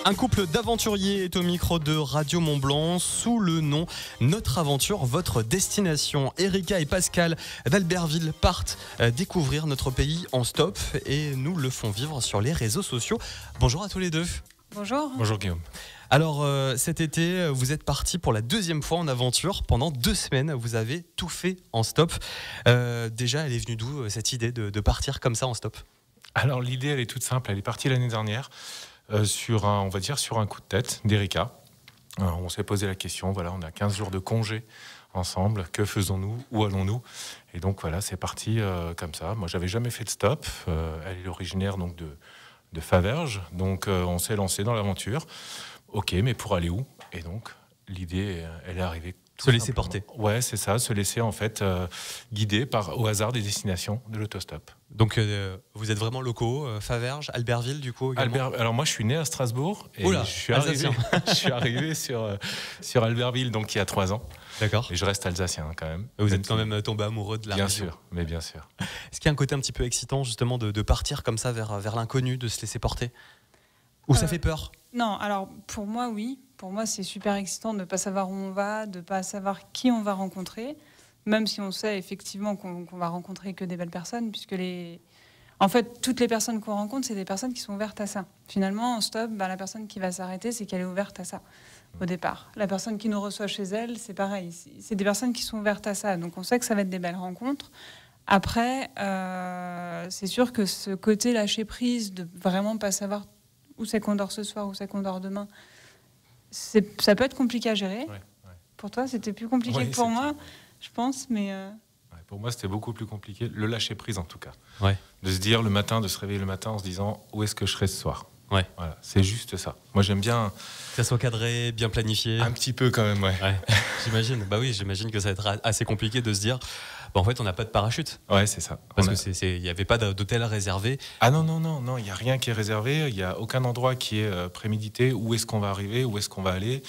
Un couple d'aventuriers est au micro de Radio Mont-Blanc sous le nom Notre Aventure, votre destination. Erika et Pascal d'Albertville partent découvrir notre pays en stop et nous le font vivre sur les réseaux sociaux. Bonjour à tous les deux. Bonjour. Bonjour Guillaume. Alors cet été, vous êtes partis pour la deuxième fois en aventure. Pendant 2 semaines, vous avez tout fait en stop. Déjà, elle est venue d'où cette idée de partir comme ça en stop ? Alors l'idée, elle est toute simple. Elle est partie l'année dernière sur un coup de tête d'Erika. On s'est posé la question, voilà, on a 15 jours de congé ensemble. Que faisons-nous ? Où allons-nous ? Et donc voilà, c'est parti comme ça. Moi, j'avais jamais fait de stop. Elle est originaire donc de Faverges. Donc on s'est lancé dans l'aventure. Ok, mais pour aller où ? Et donc l'idée, elle est arrivée. Se laisser porter. Ouais, c'est ça, se laisser en fait guider au hasard des destinations de l'autostop. Donc vous êtes vraiment locaux, Faverges, Albertville du coup également. Alors moi je suis né à Strasbourg et Oula, je suis arrivé sur Albertville donc il y a 3 ans. D'accord. Et je reste alsacien quand même. Vous êtes quand même tombé amoureux de la région. Bien sûr, mais bien sûr. Est-ce qu'il y a un côté un petit peu excitant justement de partir comme ça vers l'inconnu, de se laisser porter ? Ou ça fait peur ? Non, alors pour moi oui. Pour moi c'est super excitant de ne pas savoir où on va, de ne pas savoir qui on va rencontrer, même si on sait effectivement qu'on va rencontrer que des belles personnes, puisque en fait toutes les personnes qu'on rencontre, c'est des personnes qui sont ouvertes à ça. Finalement en stop, la personne qui va s'arrêter, c'est qu'elle est ouverte à ça au départ. La personne qui nous reçoit chez elle, c'est pareil. C'est des personnes qui sont ouvertes à ça. Donc on sait que ça va être des belles rencontres. Après, c'est sûr que ce côté lâcher prise, de vraiment pas savoir où c'est qu'on dort ce soir, où c'est qu'on dort demain, ça peut être compliqué à gérer. Ouais. Pour toi, c'était plus compliqué que pour moi, je pense. Mais pour moi, c'était beaucoup plus compliqué. Le lâcher prise, en tout cas. Ouais. De se dire le matin, de se réveiller le matin en se disant où est-ce que je serai ce soir. Ouais. Voilà, c'est juste ça. Moi, j'aime bien que ça soit cadré, bien planifié. Un petit peu quand même, ouais. J'imagine. Bah oui, j'imagine que ça va être assez compliqué de se dire. En fait, on n'a pas de parachute. Ouais, c'est ça. Parce qu'il n'y avait pas d'hôtel réservé. Ah non, il n'y a rien qui est réservé. Il n'y a aucun endroit qui est prémédité. Où est-ce qu'on va arriver ? Où est-ce qu'on va aller ?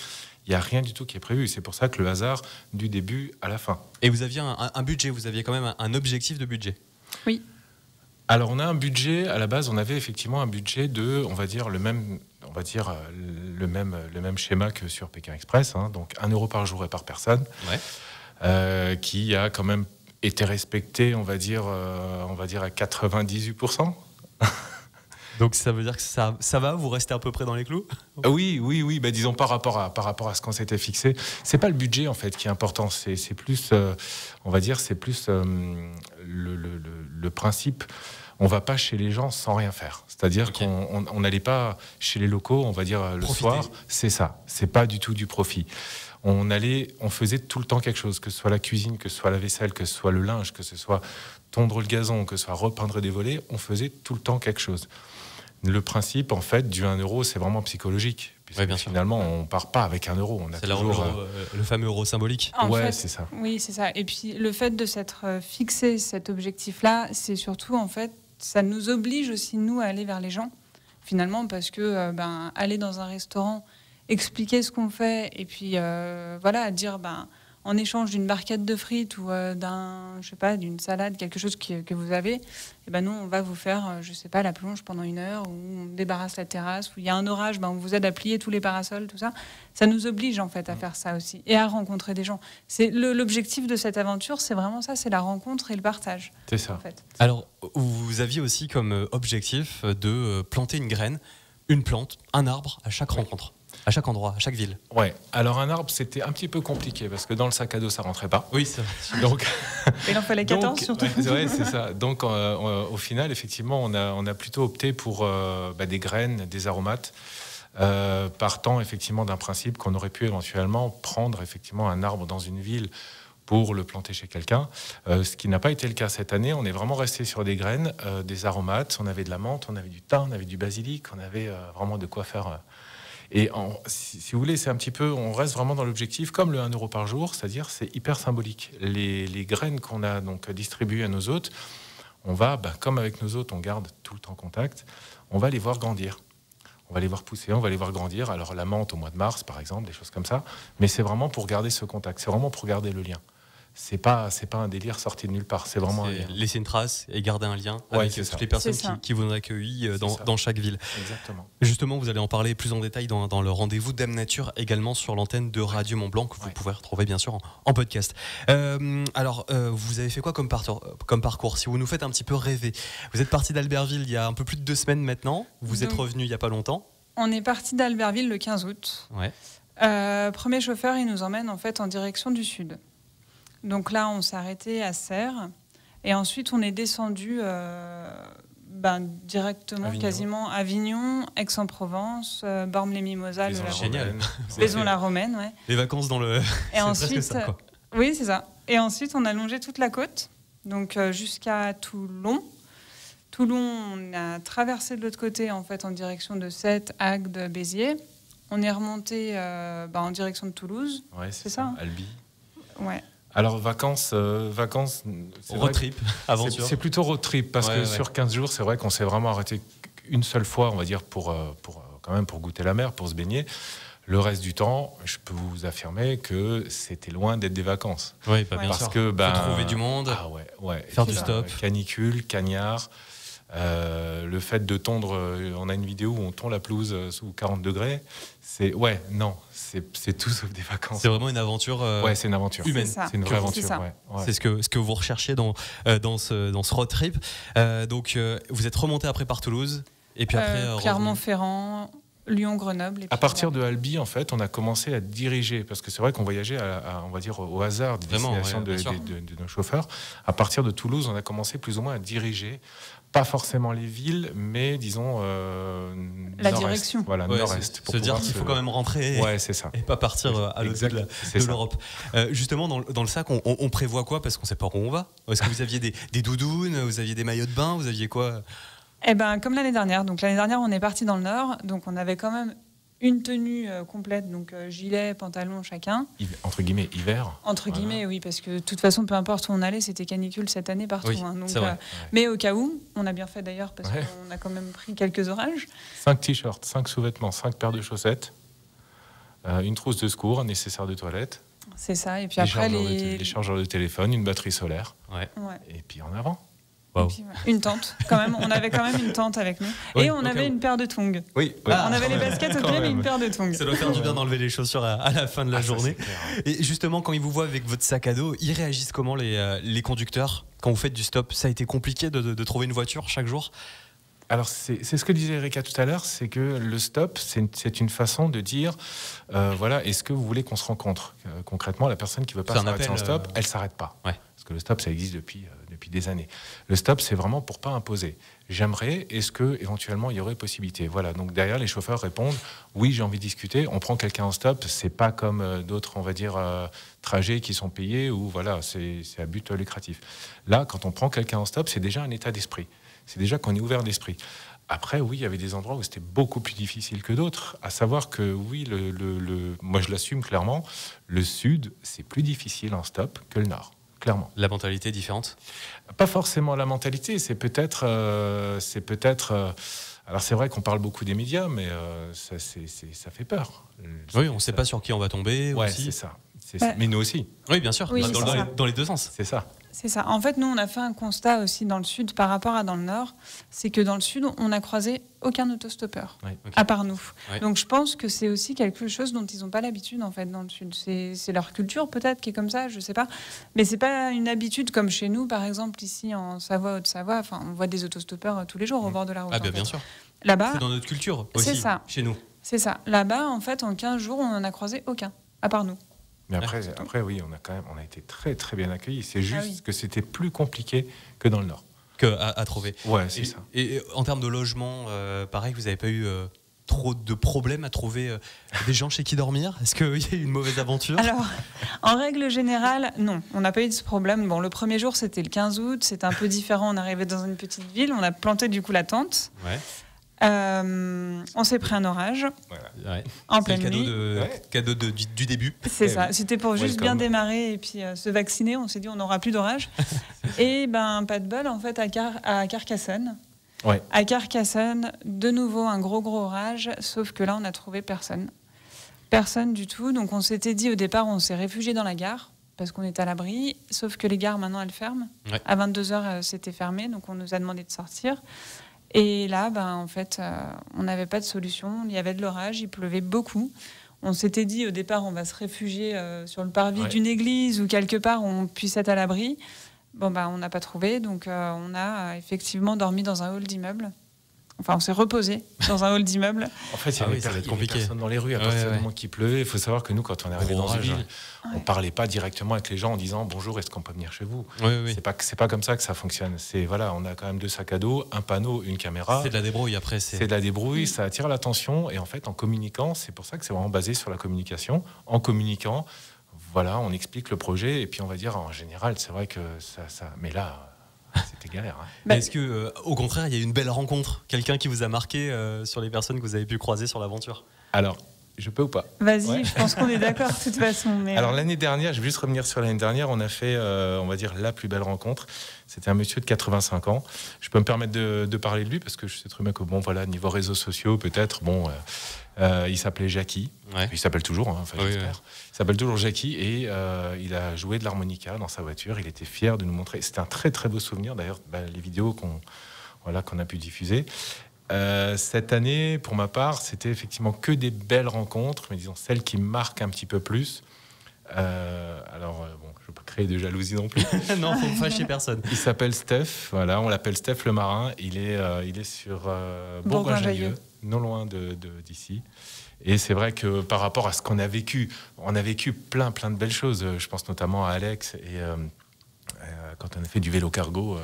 Il n'y a rien du tout qui est prévu. C'est pour ça que le hasard du début à la fin. Et vous aviez un budget, vous aviez quand même un objectif de budget ? Oui. Alors, on a un budget. À la base, on avait effectivement un budget de, on va dire, le même schéma que sur Pékin Express. Donc, 1 euro par jour et par personne. Ouais. Qui a quand même été respecté, on va dire à 98%. Donc ça veut dire que ça va, vous restez à peu près dans les clous ? Oui. Disons par rapport à ce qu'on s'était fixé. C'est pas le budget en fait qui est important. C'est plus, on va dire, c'est plus le principe. On va pas chez les gens sans rien faire. C'est-à-dire qu'on n'allait pas chez les locaux, on va dire le soir. C'est ça. C'est pas du tout du profit. On faisait tout le temps quelque chose, que ce soit la cuisine, que ce soit la vaisselle, que ce soit le linge, que ce soit tondre le gazon, que ce soit repeindre des volets, on faisait tout le temps quelque chose. Le principe, en fait, du 1 euro, c'est vraiment psychologique. Ouais, bien finalement, on ne part pas avec 1 euro. C'est le fameux euro symbolique. En fait, c'est ça. Oui, c'est ça. Et puis, le fait de s'être fixé cet objectif-là, c'est surtout, en fait, ça nous oblige aussi, nous, à aller vers les gens, finalement, parce que aller dans un restaurant, expliquer ce qu'on fait, et puis, dire, en échange d'une barquette de frites ou d'une salade, quelque chose que vous avez, nous, on va vous faire, la plonge pendant 1 heure, où on débarrasse la terrasse, où il y a un orage, on vous aide à plier tous les parasols, tout ça. Ça nous oblige, en fait, à faire ça aussi, et à rencontrer des gens. C'est l'objectif de cette aventure, c'est vraiment ça, c'est la rencontre et le partage. C'est ça. En fait. Alors, vous aviez aussi comme objectif de planter une graine, une plante, un arbre à chaque rencontre. À chaque endroit, à chaque ville. Ouais. Alors un arbre, c'était un petit peu compliqué parce que dans le sac à dos, ça rentrait pas. Oui, c'est vrai. Donc, il en fallait 14 surtout. Ouais, c'est ça. Donc au final, effectivement, on a plutôt opté pour des graines, des aromates, partant effectivement d'un principe qu'on aurait pu éventuellement prendre effectivement un arbre dans une ville pour le planter chez quelqu'un, ce qui n'a pas été le cas cette année. On est vraiment resté sur des graines, des aromates. On avait de la menthe, on avait du thym, on avait du basilic, on avait vraiment de quoi faire. Et si vous voulez, c'est un petit peu, on reste vraiment dans l'objectif, comme le 1 euro par jour, c'est-à-dire c'est hyper symbolique. Les graines qu'on a donc distribuées à nos hôtes, on va, comme avec nos hôtes, on garde tout le temps contact, on va les voir grandir. On va les voir pousser, on va les voir grandir. Alors la menthe au mois de mars, par exemple, des choses comme ça. Mais c'est vraiment pour garder ce contact, c'est vraiment pour garder le lien. c'est pas un délire sorti de nulle part. C'est vraiment un lien. Laisser une trace et garder un lien Ouais, avec c'est ça. toutes les personnes C'est ça. qui vous ont accueilli dans chaque ville. Exactement. Justement, vous allez en parler plus en détail dans le rendez-vous Dame Nature, également sur l'antenne de Radio Mont-Blanc, que vous pouvez retrouver bien sûr en podcast. Alors, vous avez fait quoi comme parcours? Si vous nous faites un petit peu rêver, vous êtes parti d'Albertville il y a un peu plus de 2 semaines maintenant, vous êtes revenu il n'y a pas longtemps. On est parti d'Albertville le 15 août. Ouais. Premier chauffeur, il nous emmène en fait en direction du sud. Donc là, on s'est arrêté à Serres. Et ensuite, on est descendu directement, Avignon. quasiment Avignon, Aix-en-Provence, Bormes-les-Mimosas, Génial. Vaison-la-Romaine. Ouais. Les vacances dans le... Et C'est ensuite, presque ça, quoi. oui, c'est ça. Et ensuite, on a longé toute la côte, donc jusqu'à Toulon. Toulon, on a traversé de l'autre côté, en fait, en direction de Sète, Agde, Béziers. On est remonté en direction de Toulouse. Ouais, c'est ça, hein. Albi. Ouais. Alors, vacances, c'est Road vrai trip, que aventure. c'est plutôt road trip parce que sur 15 jours, c'est vrai qu'on s'est vraiment arrêté une seule fois, on va dire, pour goûter la mer, pour se baigner. Le reste du temps, je peux vous affirmer que c'était loin d'être des vacances. Oui, bien Parce sûr. que Faut trouver du monde. Ah ouais. Faire du stop. Canicule, cagnard. Le fait de tondre, on a une vidéo où on tond la pelouse sous 40 degrés. C'est tout sauf des vacances. C'est vraiment une aventure c'est une aventure humaine. C'est une vraie aventure. ça. Ouais. C'est ce que vous recherchiez dans ce road trip. Donc, vous êtes remonté après par Toulouse. Et puis après, Clermont-Ferrand, Lyon, Grenoble. Et puis à partir de Albi, en fait, on a commencé à diriger, parce que c'est vrai qu'on voyageait, on va dire, au hasard des destinations de nos chauffeurs. À partir de Toulouse, on a commencé plus ou moins à diriger, pas forcément les villes, mais disons la direction. Voilà, nord-est. Se dire qu'il faut quand même rentrer c'est ça. et pas partir à l'autre bout de l'Europe. Justement, dans le sac, on prévoit quoi? Parce qu'on ne sait pas où on va. Est-ce que vous aviez des doudounes, vous aviez des maillots de bain, vous aviez quoi? Comme l'année dernière. Donc l'année dernière, on est parti dans le nord, donc on avait quand même une tenue complète, donc gilet, pantalon chacun. Entre guillemets, hiver. Entre guillemets, oui, parce que de toute façon, peu importe où on allait, c'était canicule cette année partout. Oui, hein, donc, c'est vrai. Mais au cas où, on a bien fait d'ailleurs, parce qu'on a quand même pris quelques orages. 5 t-shirts, 5 sous-vêtements, 5 paires de chaussettes, une trousse de secours, un nécessaire de toilette. C'est ça. Et puis après, les chargeurs de téléphone, une batterie solaire. Ouais. Et puis en avant. Wow. Puis, une tente, quand même. On avait quand même une tente avec nous. Et on avait une paire de tongs. Oui. On avait les baskets au pied, mais une paire de tongs. Ça doit faire du bien d'enlever les chaussures à la fin de la journée. Et justement, quand ils vous voient avec votre sac à dos, ils réagissent comment les conducteurs quand vous faites du stop? Ça a été compliqué de trouver une voiture chaque jour? Alors, c'est ce que disait Erika tout à l'heure, c'est que le stop, c'est une façon de dire, est-ce que vous voulez qu'on se rencontre? Concrètement, la personne qui ne veut pas s'arrêter en stop, elle ne s'arrête pas. Ouais. Parce que le stop, ça existe depuis des années. Le stop, c'est vraiment pour ne pas imposer. J'aimerais, est-ce que éventuellement il y aurait possibilité? Voilà, donc derrière, les chauffeurs répondent, oui, j'ai envie de discuter, on prend quelqu'un en stop, c'est pas comme d'autres, on va dire, trajets qui sont payés, ou voilà, c'est à but lucratif. Là, quand on prend quelqu'un en stop, c'est déjà un état d'esprit. C'est déjà qu'on est ouvert d'esprit. Après, oui, il y avait des endroits où c'était beaucoup plus difficile que d'autres, à savoir que, oui, moi je l'assume clairement, le sud, c'est plus difficile en stop que le nord, clairement. La mentalité est différente? Pas forcément la mentalité, c'est peut-être... alors c'est vrai qu'on parle beaucoup des médias, mais ça fait peur. Oui, on ne sait pas sur qui on va tomber. Ouais, aussi. c'est ça. Mais nous aussi. Oui, bien sûr, Oui, dans les deux sens. C'est ça. C'est ça. En fait, nous, on a fait un constat aussi dans le sud par rapport à dans le nord. C'est que dans le sud, on n'a croisé aucun autostoppeur, à part nous. Ouais. Donc, je pense que c'est aussi quelque chose dont ils n'ont pas l'habitude, en fait, dans le sud. C'est leur culture, peut-être, qui est comme ça, je ne sais pas. Mais ce n'est pas une habitude comme chez nous, par exemple, ici en Savoie, Haute-Savoie. Enfin, on voit des autostoppeurs tous les jours au bord de la route. Ah, bien sûr. Là-bas, c'est dans notre culture aussi, c'est ça. Chez nous. C'est ça. Là-bas, en fait, en 15 jours, on n'en a croisé aucun, à part nous. Mais après, oui, on a été très très bien accueillis. C'est juste que c'était plus compliqué que dans le Nord. À trouver. Ouais, c'est ça. Et en termes de logement, pareil, vous n'avez pas eu trop de problèmes à trouver des gens chez qui dormir? Est-ce qu'il y a eu une mauvaise aventure? Alors, en règle générale, non. On n'a pas eu de ce problème. Bon, le premier jour, c'était le 15 août. C'était un peu différent. On arrivait dans une petite ville. On a planté du coup la tente. Ouais. On s'est pris un orage en pleine nuit. Cadeau du début. C'est ça. C'était pour juste bien démarrer et puis se vacciner. On s'est dit on n'aura plus d'orage. Et pas de bol en fait à Carcassonne. Ouais. À Carcassonne, de nouveau un gros orage. Sauf que là on a trouvé personne. Personne du tout. Donc on s'était dit au départ on s'est réfugié dans la gare. parce qu'on est à l'abri. Sauf que les gares, maintenant, elles ferment. Ouais. À 22h, c'était fermé, donc on nous a demandé de sortir. Et là, en fait, on n'avait pas de solution. Il y avait de l'orage, il pleuvait beaucoup. On s'était dit au départ, on va se réfugier sur le parvis d'une église ou quelque part où on puisse être à l'abri. On n'a pas trouvé, donc on a effectivement dormi dans un hall d'immeuble. Enfin, on s'est reposé dans un hall d'immeuble. En fait, il y avait personne dans les rues à partir du moment qu'il pleuvait. Il faut savoir que nous, quand on est arrivé dans une ville, on ne parlait pas directement avec les gens en disant bonjour, est-ce qu'on peut venir chez vous? C'est pas comme ça que ça fonctionne. On a quand même 2 sacs à dos, un panneau, une caméra. C'est de la débrouille après. C'est de la débrouille, ça attire l'attention. Et en fait, en communiquant, c'est pour ça que c'est vraiment basé sur la communication. En communiquant, voilà, on explique le projet. Et puis on va dire, en général, c'est vrai que ça... Mais là... C'était galère. Est-ce que, au contraire, il y a eu une belle rencontre, quelqu'un qui vous a marqué sur les personnes que vous avez pu croiser sur l'aventure? Alors, je peux ou pas? Vas-y, je pense qu'on est d'accord de toute façon. Mais... Alors l'année dernière, je vais juste revenir sur l'année dernière, on a fait, on va dire, la plus belle rencontre. C'était un monsieur de 85 ans. Je peux me permettre de parler de lui parce que je sais très bien que, niveau réseaux sociaux, peut-être, il s'appelait Jackie. Ouais. Il s'appelle toujours, j'espère. Il s'appelle toujours Jackie et il a joué de l'harmonica dans sa voiture. Il était fier de nous montrer. C'était un très très beau souvenir. D'ailleurs, les vidéos qu'on a pu diffuser. Cette année, pour ma part, c'était effectivement que des belles rencontres, mais disons celles qui marquent un petit peu plus. Je ne veux pas créer de jalousie non plus. Non, faut pas fâcher personne. Il s'appelle Steph. Voilà, on l'appelle Steph le marin. Il est sur Bourgoin-Jallieu, non loin d'ici. Et c'est vrai que par rapport à ce qu'on a vécu, on a vécu plein de belles choses. Je pense notamment à Alex et quand on a fait du vélo cargo.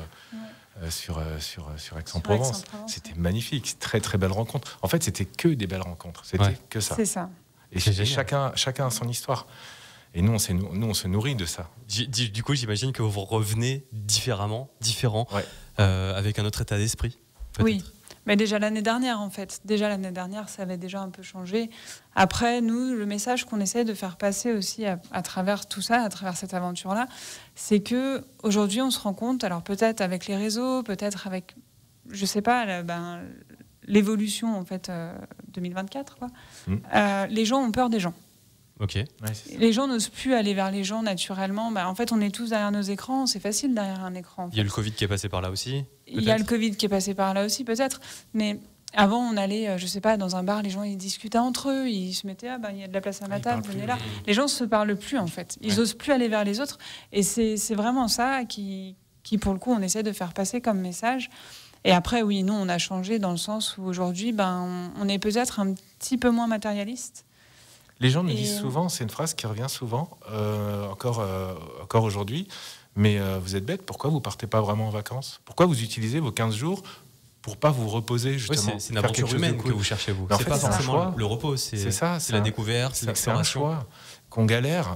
Sur Aix-en-Provence. C'était magnifique, très très belle rencontre. En fait, c'était que des belles rencontres, c'était que ça. C'est ça. Et chacun a son histoire. Et nous, on se nourrit de ça. Du coup, j'imagine que vous revenez différent, avec un autre état d'esprit. Oui, mais déjà l'année dernière, en fait. Déjà l'année dernière, ça avait déjà un peu changé. Après, nous, le message qu'on essaie de faire passer aussi à travers tout ça, à travers cette aventure-là, c'est que aujourd'hui, on se rend compte, alors peut-être avec les réseaux, peut-être avec, je sais pas, l'évolution en fait 2024, quoi. Les gens ont peur des gens. Okay. Les gens n'osent plus aller vers les gens naturellement. En fait, on est tous derrière nos écrans. C'est facile derrière un écran. Il y a le Covid qui est passé par là aussi. Il y a le Covid qui est passé par là aussi, peut-être. Mais avant, on allait, je sais pas, dans un bar, les gens ils discutaient entre eux, ils se mettaient, il y a de la place à ma table, venez là. Les gens se parlent plus en fait. Ils osent plus aller vers les autres. Et c'est vraiment ça qui, pour le coup, on essaie de faire passer comme message. Et après, oui, nous, on a changé dans le sens où aujourd'hui, on est peut-être un petit peu moins matérialiste. Les gens nous disent souvent, c'est une phrase qui revient souvent, encore aujourd'hui, mais vous êtes bête, pourquoi vous partez pas vraiment en vacances? Pourquoi vous utilisez vos 15 jours pour pas vous reposer justement? C'est une aventure humaine que vous cherchez, vous. C'est pas forcément le repos, c'est la découverte, c'est l'exploration. C'est un choix. Qu'on galère,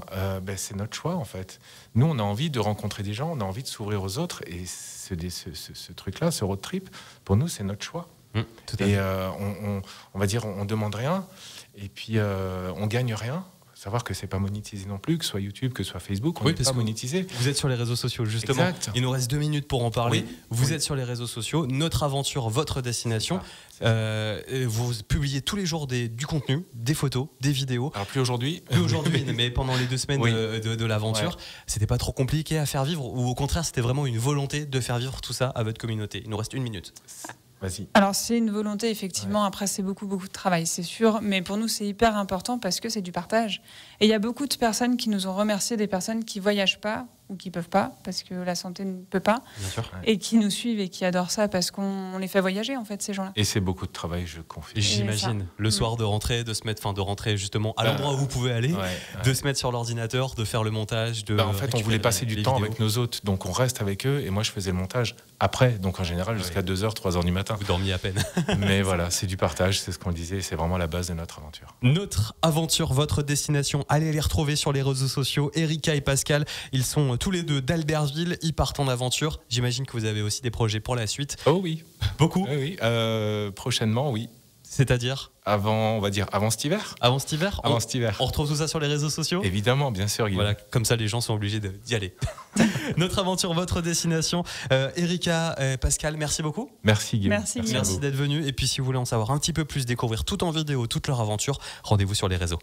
c'est notre choix en fait. Nous, on a envie de rencontrer des gens, on a envie de s'ouvrir aux autres, et ce truc-là, ce road trip, pour nous, c'est notre choix. Et on va dire, on demande rien. Et puis, on gagne rien. Savoir que c'est pas monétisé non plus, que ce soit YouTube, que ce soit Facebook, on n'est pas monétisé. Vous êtes sur les réseaux sociaux, justement. Exact. Il nous reste 2 minutes pour en parler. Vous êtes sur les réseaux sociaux, notre aventure, votre destination. Vous publiez tous les jours du contenu, des photos, des vidéos. Alors plus aujourd'hui. Plus aujourd'hui, mais pendant les 2 semaines de l'aventure, c'était pas trop compliqué à faire vivre, ou au contraire, c'était vraiment une volonté de faire vivre tout ça à votre communauté. Il nous reste 1 minute. Vas-y. Alors c'est une volonté effectivement, après c'est beaucoup de travail, c'est sûr, mais pour nous c'est hyper important parce que c'est du partage. Et il y a beaucoup de personnes qui nous ont remercié, des personnes qui voyagent pas ou qui peuvent pas parce que la santé ne peut pas, bien sûr, et qui nous suivent et qui adorent ça parce qu'on les fait voyager en fait, ces gens-là. Et c'est beaucoup de travail, je confie. J'imagine le soir de rentrer, de rentrer justement à l'endroit où vous pouvez aller, de se mettre sur l'ordinateur, de faire le montage. En fait, on voulait passer du temps avec nos hôtes, donc on reste avec eux et moi je faisais le montage après, donc en général jusqu'à 2h, 3h du matin. Vous dormiez à peine. Mais voilà, c'est du partage, c'est ce qu'on disait, c'est vraiment la base de notre aventure. Notre aventure, votre destination, allez les retrouver sur les réseaux sociaux. Erika et Pascal, ils sont tous les deux d'Albertville, ils partent en aventure. J'imagine que vous avez aussi des projets pour la suite. Oh oui. Beaucoup. Oui. Prochainement, oui. C'est-à-dire on va dire avant cet hiver. Avant cet hiver. On retrouve tout ça sur les réseaux sociaux. Évidemment, bien sûr. Guillaume. Voilà, comme ça les gens sont obligés d'y aller. Notre aventure, votre destination. Erika, Pascal, merci beaucoup. Merci Guillaume. Merci d'être venu. Et puis si vous voulez en savoir un petit peu plus, découvrir tout en vidéo, toute leur aventure, rendez-vous sur les réseaux.